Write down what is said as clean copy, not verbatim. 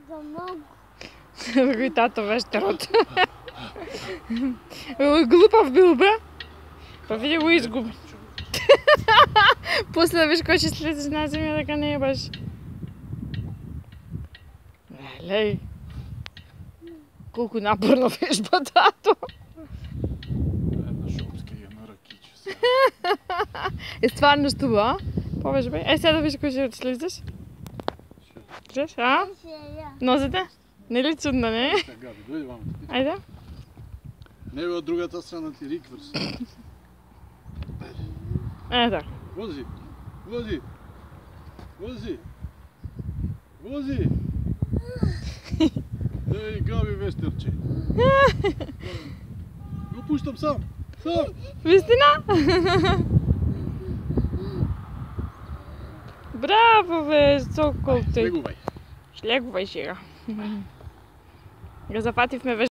За много. И тато вещерот. Глупав бил, бе. Па види го изгуби. После да виж кој ќе слезеш на земја дека не е баш. Леј. Колку напорно вежба тато. Една шопска и една ракиче. Е стварно што ба? Повежбај. Е сега да виж кој ќе слезеш. Гледаш, а? Нозете? Нели чудно, не? Габи, дојди вамо. Ајде. Не бе од другата страна ти рикврс. Е, така. Вози, вози, вози, вози. Еј, Габи вестерче. Го пуштам сам, сам. Вистина? Браво, бе, сокол ти. Слегувај. Шлегувај сега. Го запативме веж